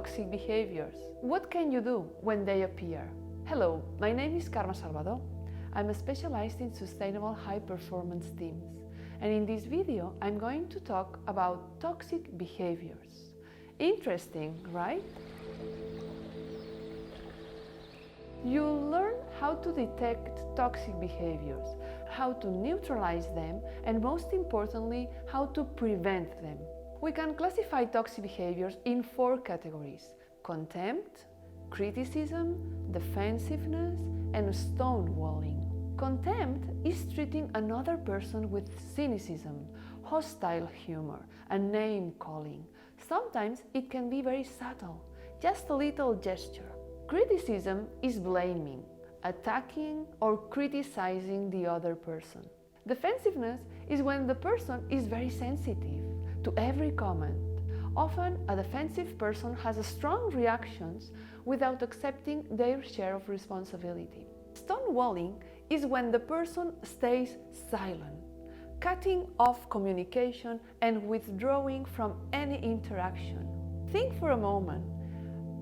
toxic behaviors. What can you do when they appear? Hello, my name is Carme.Salvador. I'm specialized in sustainable high-performance teams. And in this video, I'm going to talk about toxic behaviors. Interesting, right? You'll learn how to detect toxic behaviors, how to neutralize them, and most importantly, how to prevent them. We can classify toxic behaviors in 4 categories: contempt, criticism, defensiveness, and stonewalling. Contempt is treating another person with cynicism, hostile humor, and name-calling. Sometimes it can be very subtle, just a little gesture. Criticism is blaming, attacking, or criticizing the other person. Defensiveness is when the person is very sensitive to every comment. Often, a defensive person has strong reactions without accepting their share of responsibility. Stonewalling is when the person stays silent, cutting off communication and withdrawing from any interaction. Think for a moment.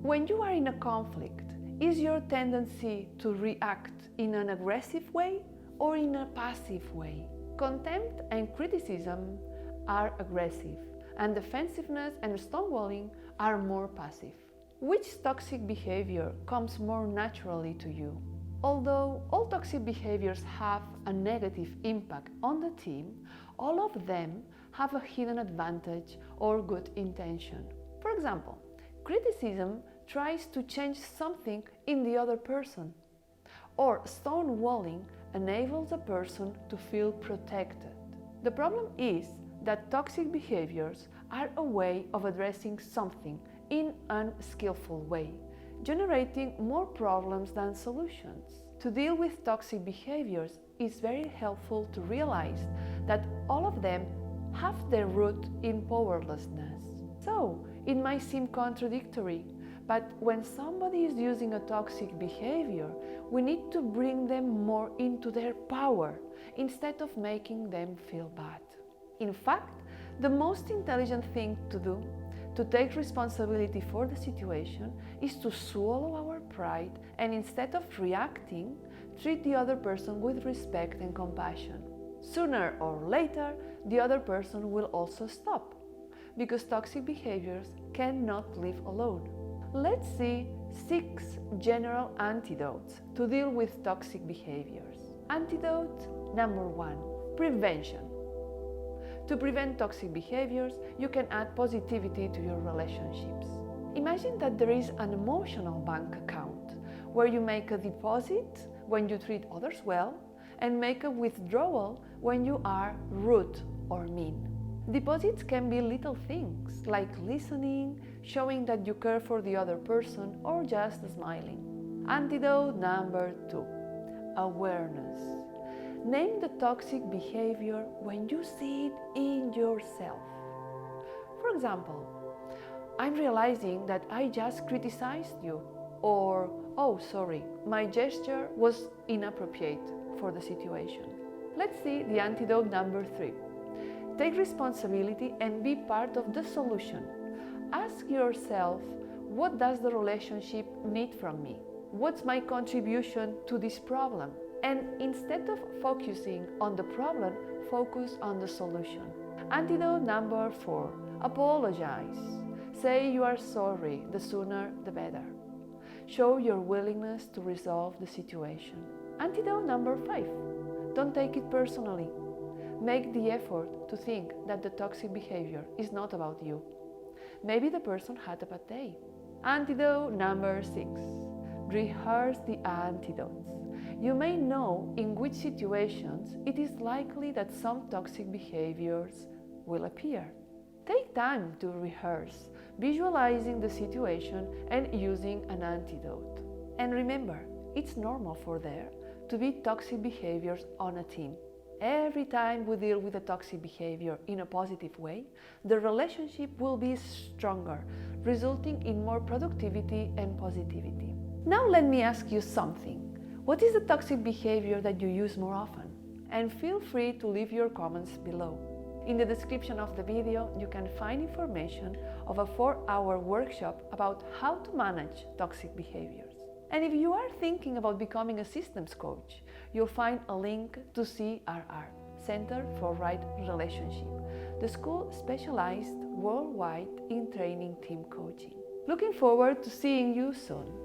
When you are in a conflict, is your tendency to react in an aggressive way or in a passive way? Contempt and criticism are aggressive, and defensiveness and stonewalling are more passive. Which toxic behavior comes more naturally to you? Although all toxic behaviors have a negative impact on the team, all of them have a hidden advantage or good intention. For example, criticism tries to change something in the other person, or stonewalling enables a person to feel protected. The problem is that toxic behaviors are a way of addressing something in an unskillful way, generating more problems than solutions. To deal with toxic behaviors, it's very helpful to realize that all of them have their root in powerlessness. So, it might seem contradictory, but when somebody is using a toxic behavior, we need to bring them more into their power instead of making them feel bad. In fact, the most intelligent thing to do, to take responsibility for the situation, is to swallow our pride and instead of reacting, treat the other person with respect and compassion. Sooner or later, the other person will also stop, because toxic behaviors cannot live alone. Let's see 6 general antidotes to deal with toxic behaviors. Antidote number 1: prevention. To prevent toxic behaviors, you can add positivity to your relationships. Imagine that there is an emotional bank account where you make a deposit when you treat others well and make a withdrawal when you are rude or mean. Deposits can be little things like listening, showing that you care for the other person, or just smiling. Antidote number 2: awareness. Name the toxic behavior when you see it in yourself. For example, I'm realizing that I just criticized you, or, oh, sorry, my gesture was inappropriate for the situation. Let's see the antidote number 3. Take responsibility and be part of the solution. Ask yourself, what does the relationship need from me? What's my contribution to this problem? And instead of focusing on the problem, focus on the solution. Antidote number 4: apologize. Say you are sorry, the sooner the better. Show your willingness to resolve the situation. Antidote number 5: don't take it personally. Make the effort to think that the toxic behavior is not about you. Maybe the person had a bad day. Antidote number 6: rehearse the antidotes. You may know in which situations it is likely that some toxic behaviors will appear. Take time to rehearse, visualizing the situation and using an antidote. And remember, it's normal for there to be toxic behaviors on a team. Every time we deal with a toxic behavior in a positive way, the relationship will be stronger, resulting in more productivity and positivity. Now let me ask you something. What is the toxic behavior that you use more often? And feel free to leave your comments below. In the description of the video, you can find information of a 4-hour workshop about how to manage toxic behaviors. And if you are thinking about becoming a systems coach, you'll find a link to CRR, Center for Right Relationship, the school specialized worldwide in training team coaching. Looking forward to seeing you soon.